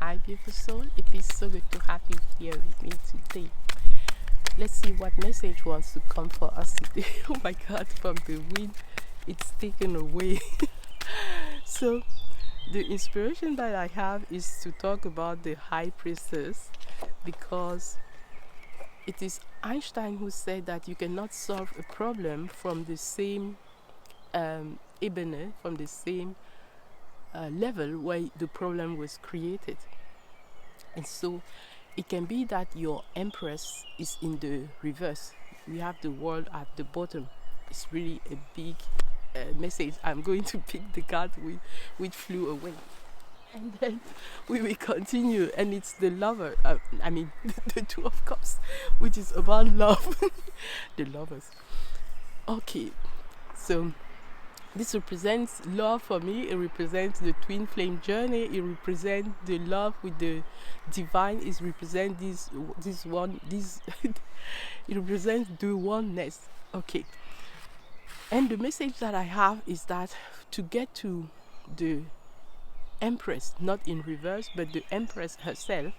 Hi, beautiful soul. It is so good to have you here with me today. Let's see what message wants to come for us today. Oh my God, from the wind, it's taken away. So, the inspiration that I have is to talk about the High Priestess because it is Einstein who said that you cannot solve a problem from the same from the same level where the problem was created. And so it can be that your Empress is in the reverse. We have the world at the bottom. It's really a big message. I'm going to pick the card which flew away. And then we will continue. And it's the lover. the Two of Cups, which is about love. The lovers. Okay. So this represents love for me. It represents the twin flame journey. It represents the love with the divine. It represents this it represents the oneness. Okay. And the message that I have is that to get to the Empress, not in reverse, but the Empress herself,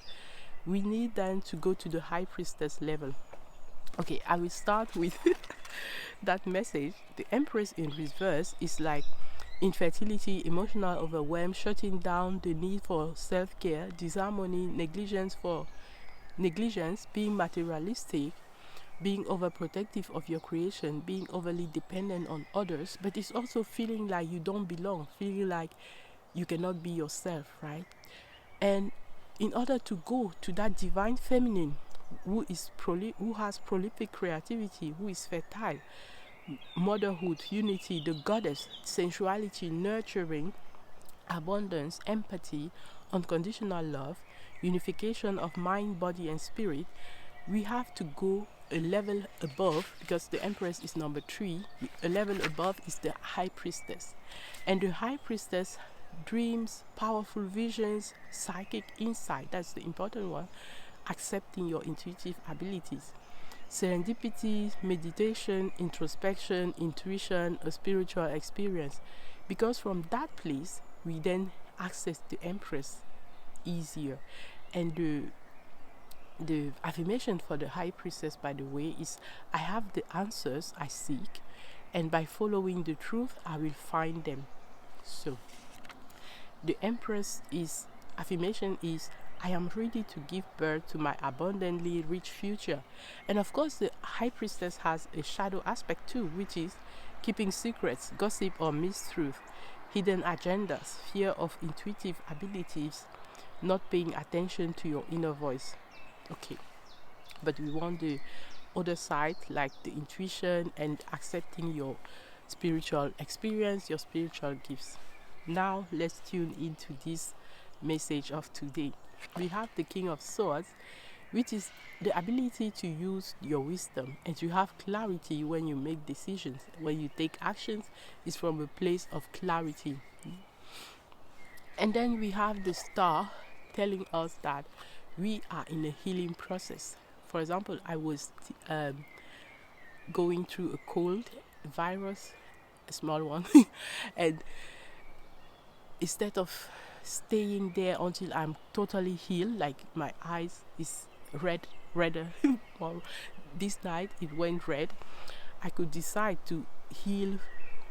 we need then to go to the High Priestess level. Okay, I will start with that message. The Empress in reverse is like infertility, emotional overwhelm, shutting down the need for self-care, disharmony, negligence, being materialistic, being overprotective of your creation, being overly dependent on others, but it's also feeling like you don't belong, feeling like you cannot be yourself, right? And in order to go to that divine feminine who has prolific creativity, who is fertile, motherhood, unity, the goddess, sensuality, nurturing, abundance, empathy, unconditional love, unification of mind, body, and spirit, we have to go a level above, because the Empress is number 3. A level above is the High Priestess. And the High Priestess dreams, powerful visions, psychic insight. That's the important one. Accepting your intuitive abilities. Serendipity, meditation, introspection, intuition, a spiritual experience. Because from that place, we then access the Empress easier. And the affirmation for the High Priestess, by the way, is I have the answers I seek, and by following the truth, I will find them. So, the Empress affirmation is I am ready to give birth to my abundantly rich future. And of course, the High Priestess has a shadow aspect too, which is keeping secrets, gossip or mistruth, hidden agendas, fear of intuitive abilities, not paying attention to your inner voice. Okay, but we want the other side, like the intuition and accepting your spiritual experience, your spiritual gifts. Now let's tune into this message of today. We have the King of Swords, which is the ability to use your wisdom and to have clarity when you make decisions. When you take actions, it's from a place of clarity. And then we have the Star telling us that we are in a healing process. For example, I was going through a cold virus, a small one, and instead of staying there until I'm totally healed, like my eyes is redder, or this night it went red, I could decide to heal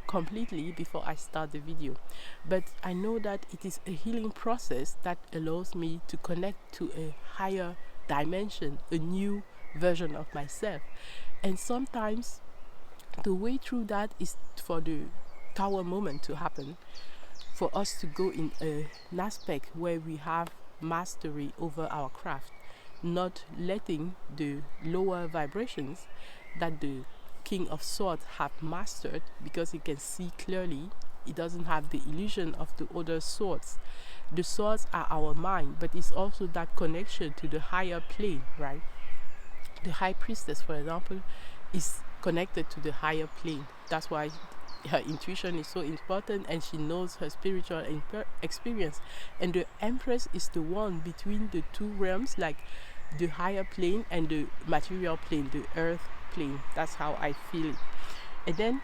completely before I start the video. But I know that it is a healing process that allows me to connect to a higher dimension, a new version of myself. And sometimes the way through that is for the Tower moment to happen, for us to go in an aspect where we have mastery over our craft, not letting the lower vibrations that the King of Swords have mastered, because he can see clearly. He doesn't have the illusion of the other swords. The swords are our mind, but it's also that connection to the higher plane, right? The High Priestess, for example, is connected to the higher plane. That's why her intuition is so important, and she knows her spiritual experience. And the Empress is the one between the two realms, like the higher plane and the material plane, the earth plane. That's how I feel it. And then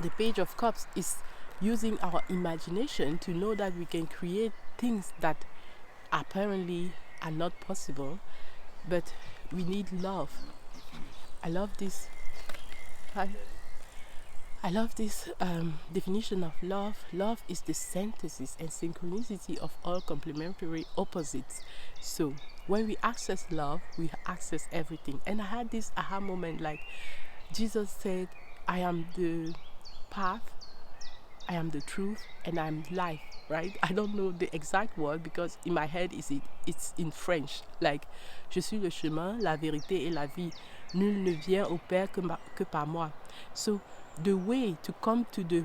the Page of Cups is using our imagination to know that we can create things that apparently are not possible, but we need love. I love this. I, I love this definition of love. Love is the synthesis and synchronicity of all complementary opposites. So when we access love, we access everything. And I had this aha moment, like Jesus said, I am the path, I am the truth, and I'm life, right? I don't know the exact word because in my head it's in French. Like, je suis le chemin, la vérité et la vie. Nul ne vient au Père que par moi. So the way to come to the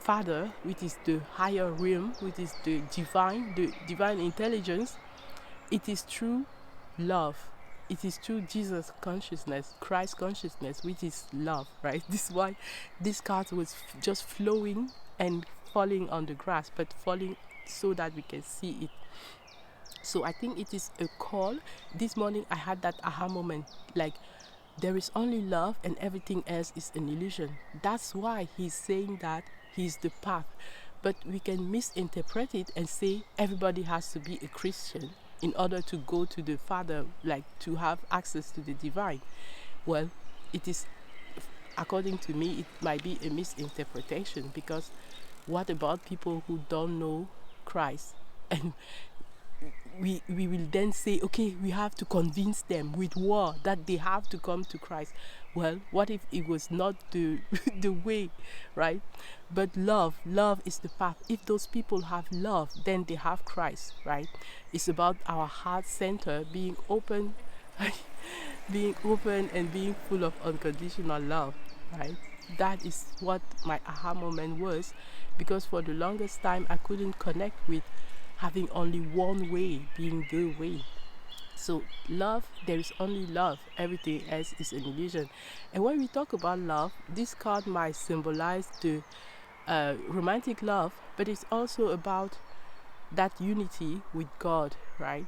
Father, which is the higher realm, which is the divine intelligence, it is through love. It is through Jesus consciousness, Christ consciousness, which is love, right? This is why this card was just flowing and falling on the grass, but falling so that we can see it. So I think it is a call. This morning I had that aha moment, like there is only love and everything else is an illusion. That's why he's saying that he's the path. But we can misinterpret it and say everybody has to be a Christian in order to go to the Father, like to have access to the divine. Well, it is, according to me, it might be a misinterpretation, because what about people who don't know Christ? And we will then say, okay, we have to convince them with war that they have to come to Christ. Well, what if it was not the the way, right? But love is the path. If those people have love, then they have Christ, right? It's about our heart center being open, being open and being full of unconditional love, right? That is what my aha moment was, because for the longest time I couldn't connect with having only one way being the way. So love, there is only love. Everything else is an illusion. And when we talk about love, this card might symbolize the romantic love, but it's also about that unity with God, right?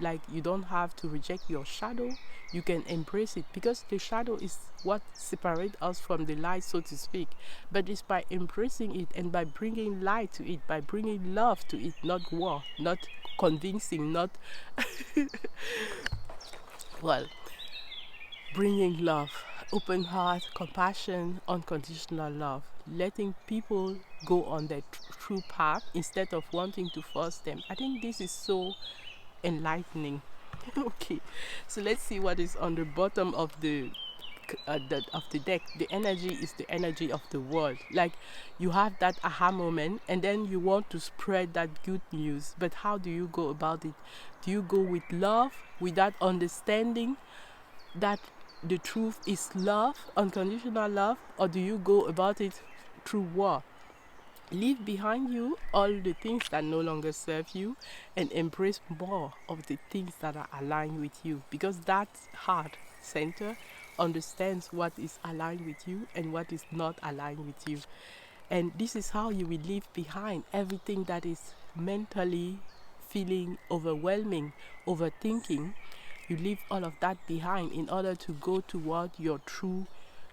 Like, you don't have to reject your shadow, you can embrace it, because the shadow is what separates us from the light, so to speak. But it's by embracing it and by bringing light to it, by bringing love to it, not war, not convincing, not well, bringing love, open heart, compassion, unconditional love, letting people go on their true path instead of wanting to force them. I think this is so enlightening. Okay, so let's see what is on the bottom of the deck. The energy is the energy of the world. Like, you have that aha moment and then you want to spread that good news, but how do you go about it? Do you go with love, with that understanding that the truth is love, unconditional love, or do you go about it through war? Leave behind you all the things that no longer serve you and embrace more of the things that are aligned with you, because that heart center understands what is aligned with you and what is not aligned with you. And this is how you will leave behind everything that is mentally feeling overwhelming, overthinking. You leave all of that behind in order to go toward your true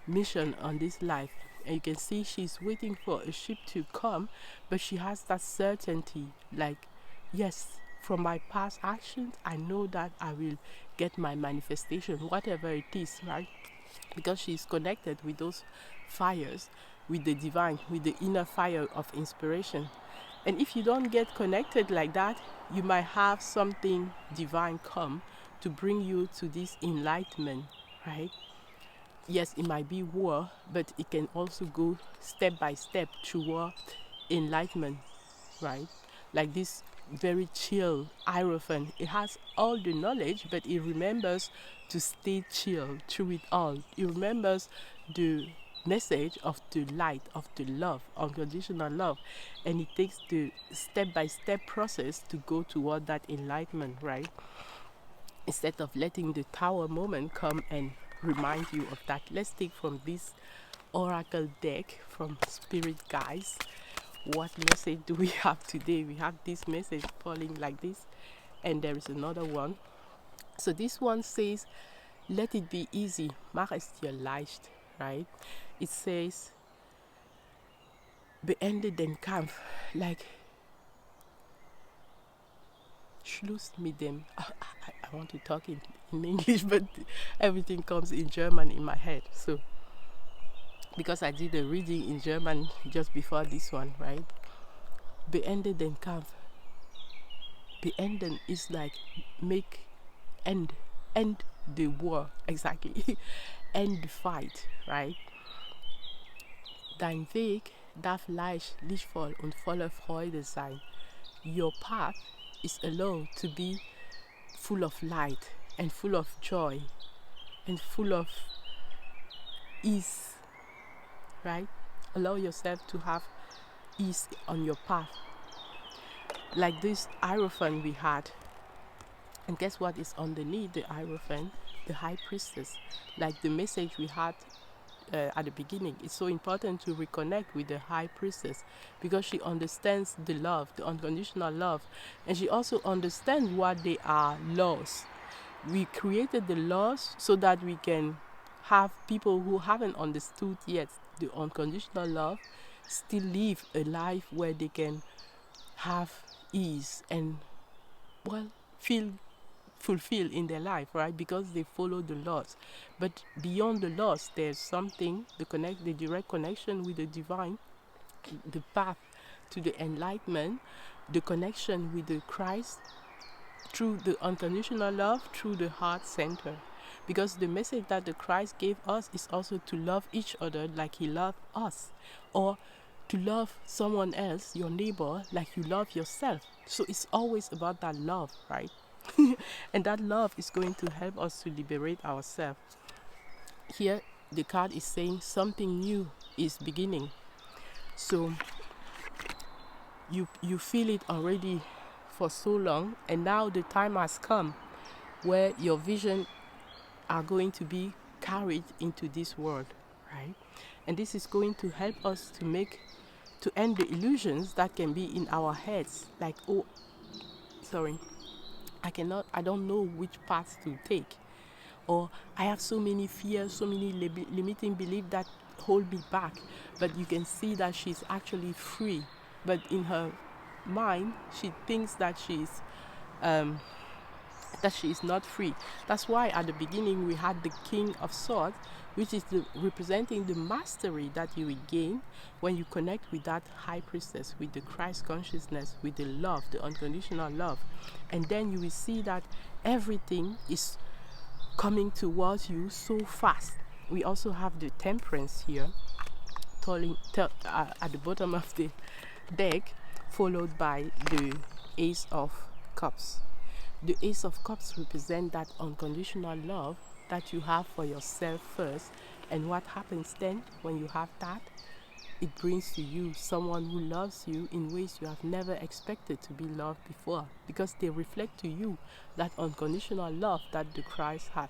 mission on this life. And you can see she's waiting for a ship to come, but she has that certainty, like, yes, from my past actions, I know that I will get my manifestation, whatever it is, right? Because she's connected with those fires, with the divine, with the inner fire of inspiration. And if you don't get connected like that, you might have something divine come to bring you to this enlightenment, right? Yes, it might be war, but it can also go step by step toward enlightenment, right? Like this very chill Hierophant. It has all the knowledge, but it remembers to stay chill through it all. It remembers the message of the light, of the love, unconditional love. And it takes the step-by-step process to go toward that enlightenment, right? Instead of letting the tower moment come and remind you of that. Let's take from this oracle deck from spirit guides. What message do we have today? We have this message falling like this, and there is another one. So this one says, let it be easy, mach es dir leicht, right? It says, beende den Kampf, like, Schluss mit dem. I want to talk in English, but everything comes in German in my head. So, because I did a reading in German just before this one, right? Beende den Kampf. Beenden is like make end the war, exactly. End the fight, right? Dein Weg darf leicht, lichtvoll und voller Freude sein. Your path is allowed to be full of light and full of joy and full of ease, right? Allow yourself to have ease on your path. Like this Hierophant we had. And guess what is underneath the Hierophant? The High Priestess. Like the message we had at the beginning, it's so important to reconnect with the High Priestess because she understands the love, the unconditional love, and she also understands what they are laws. We created the laws so that we can have people who haven't understood yet the unconditional love still live a life where they can have ease and, well, feel fulfilled in their life, right? Because they follow the laws. But beyond the laws, there's something, the direct connection with the divine, the path to the enlightenment, the connection with the Christ through the unconditional love, through the heart center. Because the message that the Christ gave us is also to love each other like he loved us, or to love someone else, your neighbor, like you love yourself. So it's always about that love, right? And that love is going to help us to liberate ourselves. Here, the card is saying something new is beginning. So you feel it already for so long, and now the time has come where your vision are going to be carried into this world, right? And this is going to help us to end the illusions that can be in our heads, like, oh, sorry, I don't know which path to take, or I have so many fears, so many limiting beliefs that hold me back. But you can see that she's actually free, but in her mind she thinks that she is not free. That's why at the beginning we had the King of Swords, which is representing the mastery that you will gain when you connect with that High Priestess, with the Christ consciousness, with the love, the unconditional love. And then you will see that everything is coming towards you so fast. We also have the Temperance here, at the bottom of the deck, followed by the Ace of Cups. The Ace of Cups represent that unconditional love that you have for yourself first. And what happens then when you have that? It brings to you someone who loves you in ways you have never expected to be loved before, because they reflect to you that unconditional love that the Christ had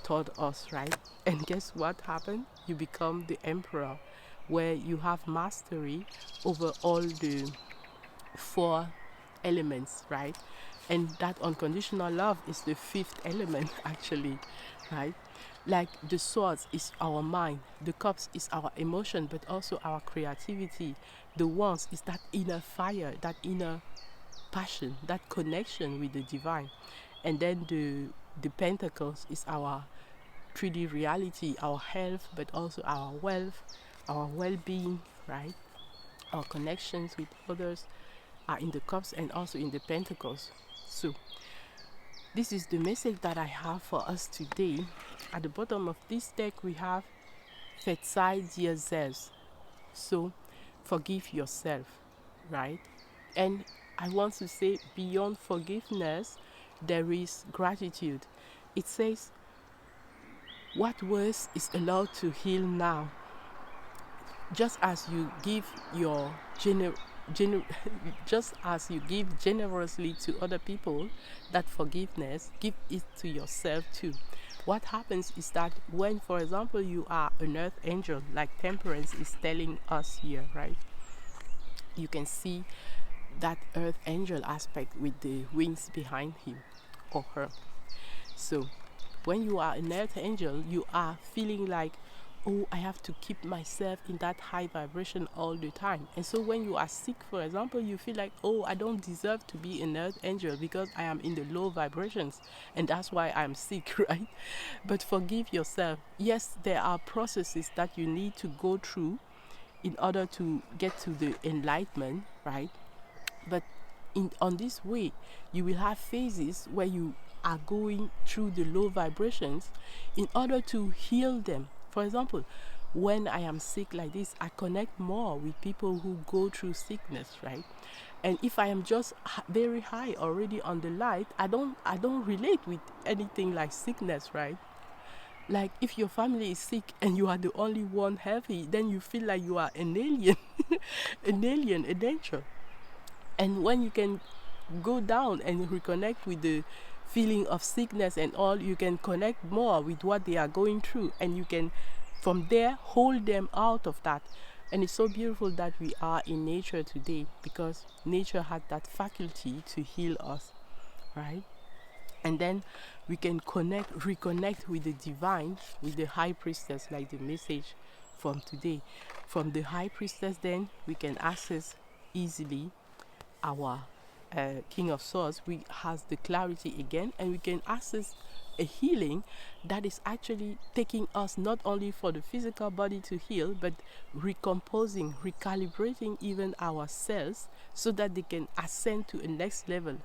taught us, right? And guess what happened? You become the Emperor, where you have mastery over all the 4 elements, right? And that unconditional love is the 5th element, actually, right? Like the swords is our mind, the cups is our emotion, but also our creativity. The wands is that inner fire, that inner passion, that connection with the divine. And then the pentacles is our 3D reality, our health, but also our wealth, our well-being, right? Our connections with others are in the cups and also in the pentacles. So this is the message that I have for us today. At the bottom of this deck we have Verzeih dir selbst. So forgive yourself, right? And I want to say beyond forgiveness there is gratitude. It says, what worse is allowed to heal now? Just as you give your just as you give generously to other people, that forgiveness, give it to yourself too. What happens is that when, for example, you are an earth angel, like Temperance is telling us here, right? You can see that earth angel aspect with the wings behind him or her. So when you are an earth angel, you are feeling like, oh, I have to keep myself in that high vibration all the time. And so when you are sick, for example, you feel like, oh, I don't deserve to be an earth angel because I am in the low vibrations, and that's why I'm sick, right? But forgive yourself. Yes, there are processes that you need to go through in order to get to the enlightenment, right? But on this way, you will have phases where you are going through the low vibrations in order to heal them. For example, when I am sick like this, I connect more with people who go through sickness, right? And if I am just very high already on the light, I don't relate with anything like sickness, right? Like if your family is sick and you are the only one healthy, then you feel like you are an alien, an alien, a danger. And when you can go down and reconnect with the feeling of sickness and all, you can connect more with what they are going through, and you can from there hold them out of that. And it's so beautiful that we are in nature today, because nature had that faculty to heal us, right? And then we can reconnect with the divine, with the high priestess, like the message from today. From the high priestess, then we can access easily our King of Swords. We has the clarity again, and we can access a healing that is actually taking us not only for the physical body to heal, but recomposing, recalibrating even our cells so that they can ascend to a next level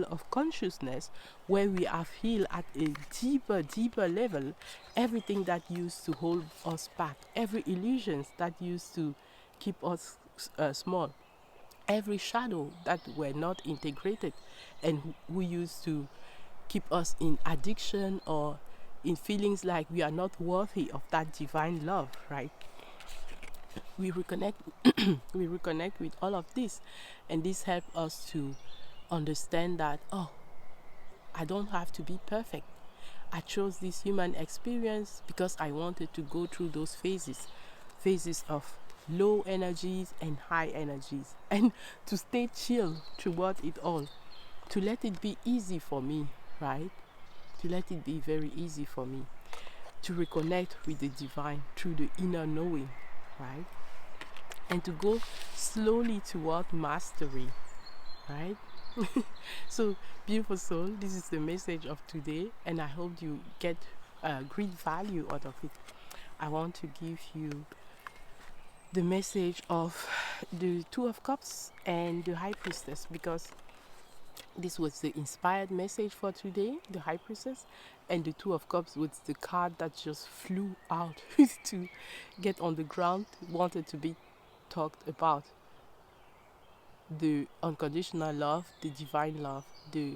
of consciousness, where we have healed at a deeper level everything that used to hold us back, every illusions that used to keep us small, every shadow that were not integrated and who used to keep us in addiction or in feelings like we are not worthy of that divine love, right? We reconnect we reconnect with all of this, and this helps us to understand that, oh, I don't have to be perfect. I chose this human experience because I wanted to go through those phases of low energies and high energies, and to stay chill throughout it all, to let it be easy for me, right? To let it be very easy for me to reconnect with the divine through the inner knowing, right? And to go slowly toward mastery, right? So, beautiful soul, this is the message of today, and I hope you get great value out of it. I want to give you the message of the Two of Cups and the High Priestess, because this was the inspired message for today, the High Priestess, and the Two of Cups was the card that just flew out to get on the ground, wanted to be talked about. The unconditional love, the divine love, the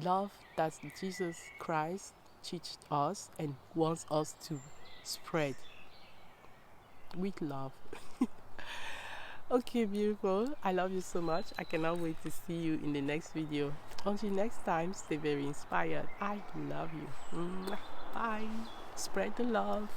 love that Jesus Christ teaches us and wants us to spread with love. Okay, beautiful. I love you so much. I cannot wait to see you in the next video. Until next time, stay very inspired. I love you. Bye. Spread the love.